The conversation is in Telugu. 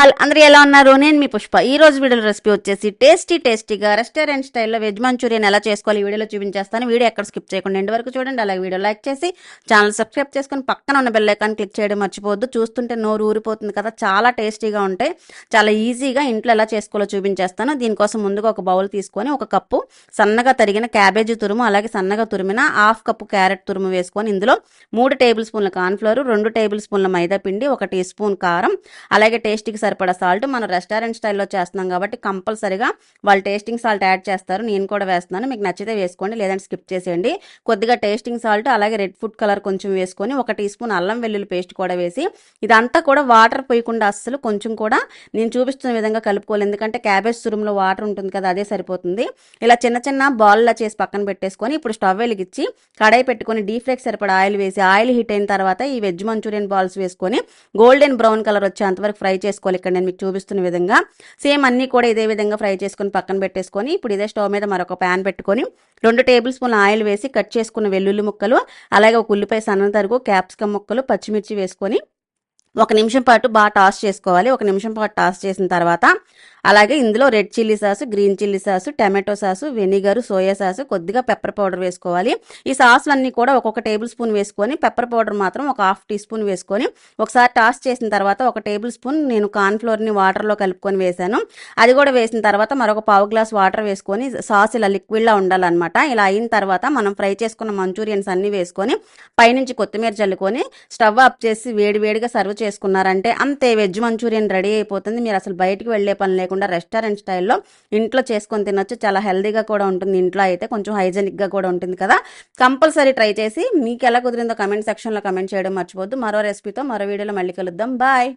ఆల్ అందరూ ఎలా ఉన్నారు? నేను మీ పుష్ప. ఈ రోజు వీడియో రెసిపీ వచ్చేసి టేస్టీగా రెస్టారెంట్ స్టైల్లో వెజ్ మంచూరియన్ ఎలా చేసుకోవాలి ఈ వీడియోలో చూపించేస్తాను. వీడియో ఎక్కడ స్కిప్ చేయకుండా ఎండ్ వరకు చూడండి. అలాగే వీడియో లైక్ చేసి ఛానల్ సబ్స్క్రైబ్ చేసుకొని పక్కన ఉన్న బెల్ ఐకాన్ క్లిక్ చేయడం మర్చిపోవద్దు. చూస్తుంటే నోరు ఊరిపోతుంది కదా, చాలా టేస్టీగా ఉంటాయి. చాలా ఈజీగా ఇంట్లో ఎలా చేసుకోవాలో చూపించేస్తాను. దీనికోసం ముందుగా ఒక బౌల్ తీసుకొని ఒక కప్పు సన్నగా తరిగిన క్యాబేజీ తురుము, అలాగే సన్నగా తురిమిన హాఫ్ కప్పు క్యారెట్ తురుము వేసుకొని ఇందులో 3 టేబుల్ స్పూన్ల కార్న్ఫ్లోర్, 2 టేబుల్ స్పూన్ల మైదా పిండి, 1 టీ స్పూన్ కారం, అలాగే టేస్ట్కి సరిపడా సాల్ట్. మనం రెస్టారెంట్ స్టైల్లో చేస్తున్నాం కాబట్టి కంపల్సరీగా వాళ్ళు టేస్టింగ్ సాల్ట్ యాడ్ చేస్తారు. నేను కూడా వేస్తున్నాను. మీకు నచ్చితే వేసుకోండి, లేదంటే స్కిప్ చేసేయండి. కొద్దిగా టేస్టింగ్ సాల్ట్, అలాగే రెడ్ ఫుడ్ కలర్ కొంచెం వేసుకొని 1 టీ స్పూన్ అల్లం వెల్లుల్లి పేస్ట్ కూడా వేసి ఇదంతా కూడా వాటర్ పోయకుండా అస్సలు కొంచెం కూడా నేను చూపిస్తున్న విధంగా కలుపుకోవాలి. ఎందుకంటే క్యాబేజ్ తురుములో వాటర్ ఉంటుంది కదా, అదే సరిపోతుంది. ఇలా చిన్న చిన్న బాల్లా చేసి పక్కన పెట్టేసుకొని ఇప్పుడు స్టవ్ వెలిగించి కడాయి పెట్టుకొని డీప్ ఫ్రైకి సరిపడా ఆయిల్ వేసి ఆయిల్ హీట్ అయిన తర్వాత ఈ వెజ్ మంచూరియన్ బాల్స్ వేసుకొని గోల్డెన్ బ్రౌన్ కలర్ వచ్చే అంతవరకు ఫ్రై చేసుకోవాలి. ఇక్కడ నేను మీకు చూపిస్తున్న విధంగా సేమ్ అన్ని కూడా ఇదే విధంగా ఫ్రై చేసుకొని పక్కన పెట్టేసుకొని ఇప్పుడు ఇదే స్టవ్ మీద మరొక ప్యాన్ పెట్టుకొని 2 టేబుల్ స్పూన్ల ఆయిల్ వేసి కట్ చేసుకున్న వెల్లుల్లి ముక్కలు, అలాగే ఒక ఉల్లిపాయ సన్న తరుగు, క్యాప్సికమ్ ముక్కలు, పచ్చిమిర్చి వేసుకొని 1 నిమిషం పాటు బాగా టాస్ చేసుకోవాలి. 1 నిమిషం పాటు టాస్ చేసిన తర్వాత అలాగే ఇందులో red chilli sauce, green chilli sauce, tomato sauce, vinegar, soya sauce, కొద్దిగా పెప్పర్ పౌడర్ వేసుకోవాలి. ఈ సాసులన్నీ కూడా ఒక్కొక్క టేబుల్ స్పూన్ వేసుకొని పెప్పర్ పౌడర్ మాత్రం ఒక హాఫ్ టీ స్పూన్ వేసుకొని ఒకసారి టాస్ చేసిన తర్వాత 1 టేబుల్ స్పూన్ నేను కార్న్ఫ్లోర్ని వాటర్లో కలుపుకొని వేసాను. అది కూడా వేసిన తర్వాత మరొక పావు గ్లాస్ వాటర్ వేసుకొని సాస్ ఇలా లిక్విడ్లా ఉండాలన్నమాట. ఇలా అయిన తర్వాత మనం ఫ్రై చేసుకున్న మంచూరియన్స్ అన్నీ వేసుకొని పైనుంచి కొత్తిమీర చల్లుకొని స్టవ్ ఆఫ్ చేసి వేడివేడిగా సర్వ్ చేసుకున్నారంటే అంతే, వెజ్ మంచూరియన్ రెడీ అయిపోతుంది. మీరు అసలు బయటికి వెళ్ళే పని లేకుండా రెస్టారెంట్ స్టైల్లో ఇంట్లో చేసుకొని తినొచ్చు. చాలా హెల్దీగా కూడా ఉంటుంది. ఇంట్లో అయితే కొంచెం హైజెనిక్గా కూడా ఉంటుంది కదా. కంపల్సరీ ట్రై చేసి మీకు ఎలా కుదిరిందో కమెంట్ సెక్షన్లో కమెంట్ చేయడం మర్చిపోద్దు. మరో రెసిపీతో మరో వీడియోలో మళ్ళీ కలుద్దాం. బాయ్.